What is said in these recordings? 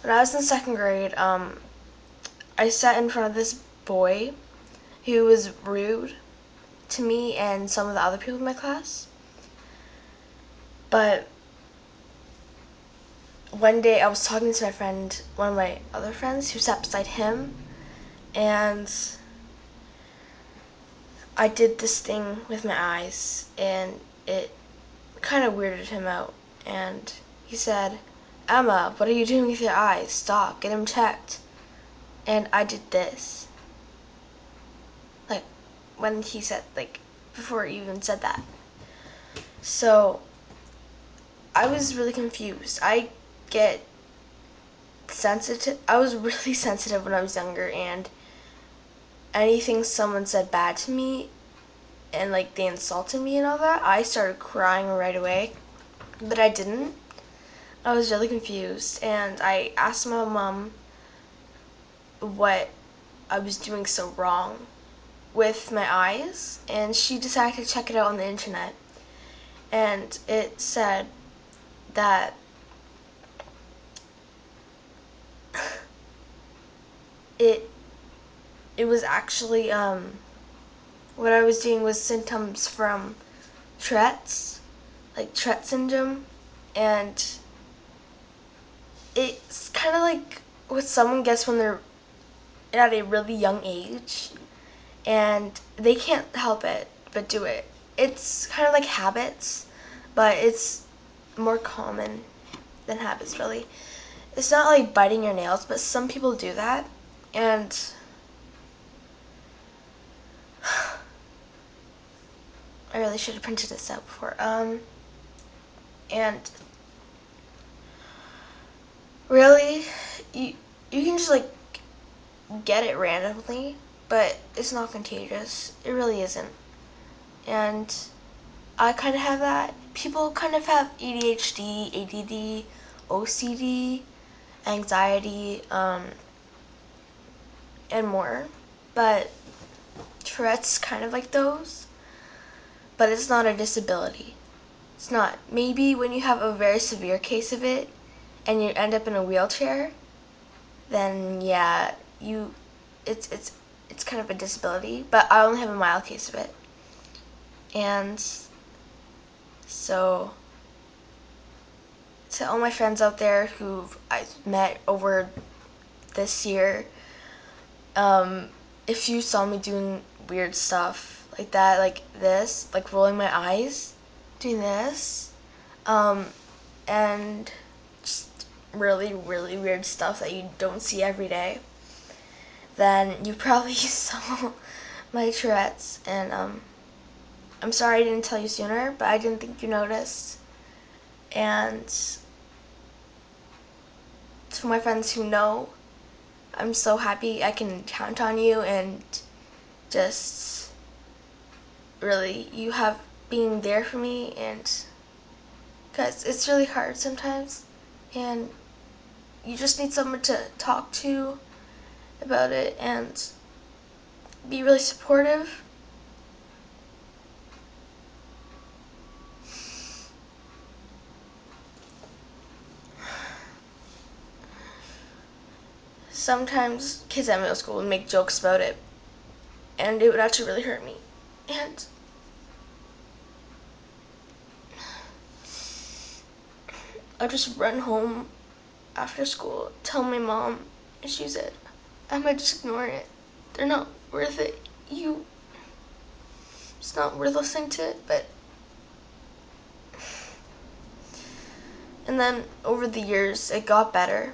When I was in second grade, I sat in front of this boy who was rude to me and some of the other people in my class. But one day I was talking to my friend, one of my other friends who sat beside him, and I did this thing with my eyes, and it kind of weirded him out. And he said, "Emma, what are you doing with your eyes? Stop, get them checked." And I did this. Like, when he said, like, before he even said that. So, I was really confused. I was really sensitive when I was younger, and anything someone said bad to me, and like they insulted me and all that, I started crying right away. But I didn't. I was really confused, and I asked my mom what I was doing so wrong with my eyes, and she decided to check it out on the internet. And it said that it it was actually what I was doing was symptoms from Tourette's, like Tourette syndrome, and it's kind of like what someone gets when they're at a really young age, and they can't help it but do it. It's kind of like habits, but it's more common than habits, really. It's not like biting your nails, but some people do that, and I really should have printed this out before. And really, you can just like get it randomly, but it's not contagious. It really isn't. And I kind of have that. People kind of have ADHD, ADD, OCD, anxiety, and more. But Tourette's kind of like those, but it's not a disability. It's not. Maybe when you have a very severe case of it and you end up in a wheelchair, then yeah, it's kind of a disability, but I only have a mild case of it. And so to all my friends out there who I've met over this year, if you saw me doing weird stuff like that, like this, like rolling my eyes, doing this, and just really, really weird stuff that you don't see every day, then you probably saw my Tourette's, and I'm sorry I didn't tell you sooner, but I didn't think you noticed. And to my friends who know, I'm so happy I can count on you, and just really you have being there for me, and because it's really hard sometimes, and you just need someone to talk to about it and be really supportive. Sometimes kids at middle school would make jokes about it, and it would actually really hurt me. And I'd just run home after school, tell my mom, and she said, "I might just ignore it. They're not worth it. It's not worth listening to it." But and then over the years, it got better.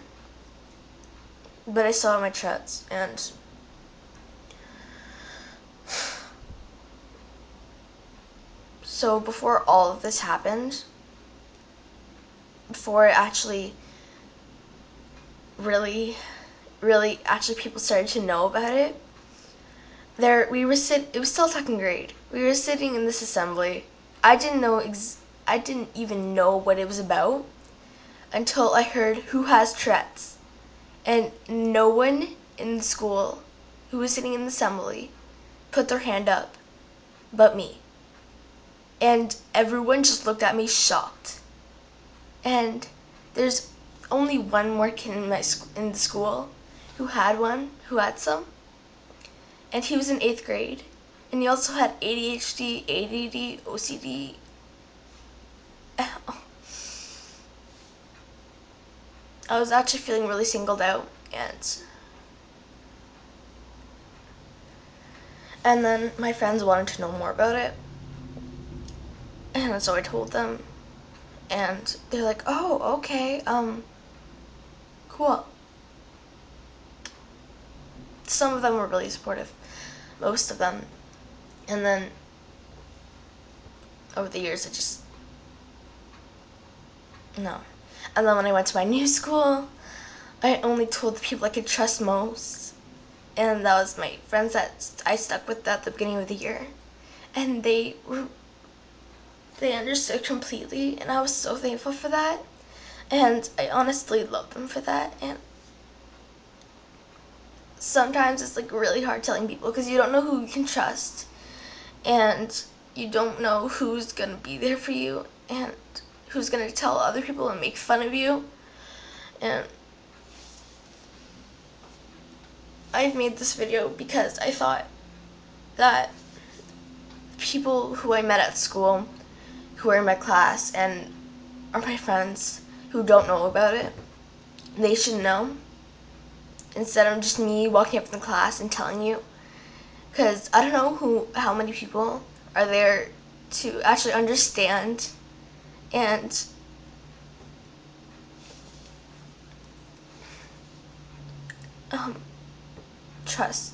But I still have my Tourette's, and so before all of this happened, before it actually really actually people started to know about it, it was still second grade. We were sitting in this assembly. I didn't even know what it was about until I heard who has Tourette's, and no one in the school who was sitting in the assembly put their hand up but me. And everyone just looked at me shocked. And there's only one more kid in in the school who had some, and he was in 8th grade, and he also had ADHD, ADD, OCD. I was actually feeling really singled out, and then my friends wanted to know more about it, and so I told them, and they're like, "Oh, okay, cool." Some of them were really supportive, most of them, and then over the years, no. And then when I went to my new school, I only told the people I could trust most, and that was my friends that I stuck with at the beginning of the year, and they understood completely, and I was so thankful for that, and I honestly love them for that. And sometimes it's like really hard telling people because you don't know who you can trust, and you don't know who's gonna be there for you and who's gonna tell other people and make fun of you. And I've made this video because I thought that people who I met at school, who are in my class and are my friends who don't know about it, they should know, instead of just me walking up in the class and telling you, because I don't know how many people are there to actually understand and trust.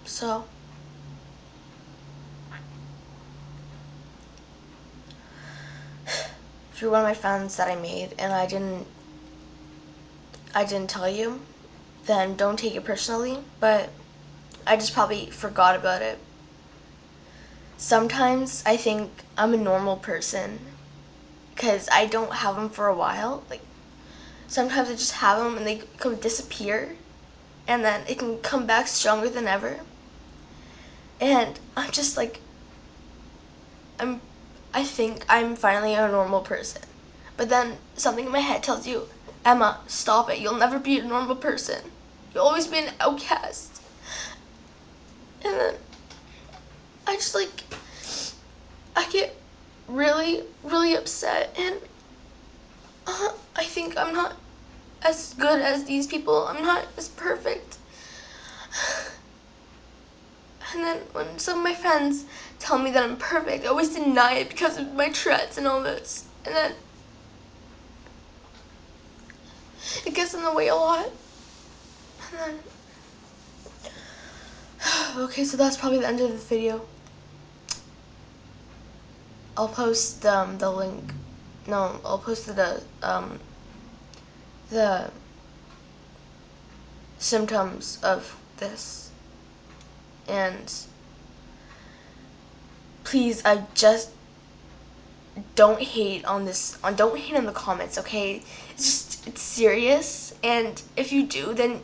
So if you're one of my friends that I made and I didn't tell you, then don't take it personally, but I just probably forgot about it. Sometimes I think I'm a normal person because I don't have them for a while. Like, sometimes I just have them and they come disappear, and then it can come back stronger than ever. And I'm just like, I'm I think I'm finally a normal person. But then something in my head tells you, "Emma, stop it. You'll never be a normal person. You'll always be an outcast." And then I just like, I get really, really upset, and I think I'm not as good as these people. I'm not as perfect. And then when some of my friends tell me that I'm perfect, I always deny it because of my Tourette's and all this. And then it gets in the way a lot. And then okay, so that's probably the end of the video. I'll post the link. No, I'll post the symptoms of this. And please, I just don't hate on this. Don't hate in the comments, okay? It's serious, and if you do, then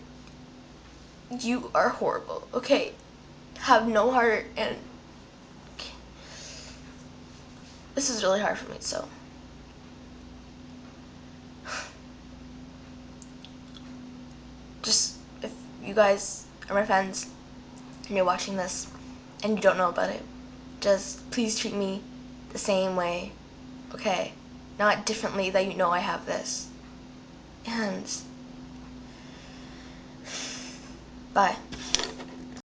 you are horrible. Okay, have no heart, and okay. This is really hard for me. So just, if you guys are my friends and you're watching this and you don't know about it, just please treat me the same way, okay? Not differently, that you know I have this. And bye.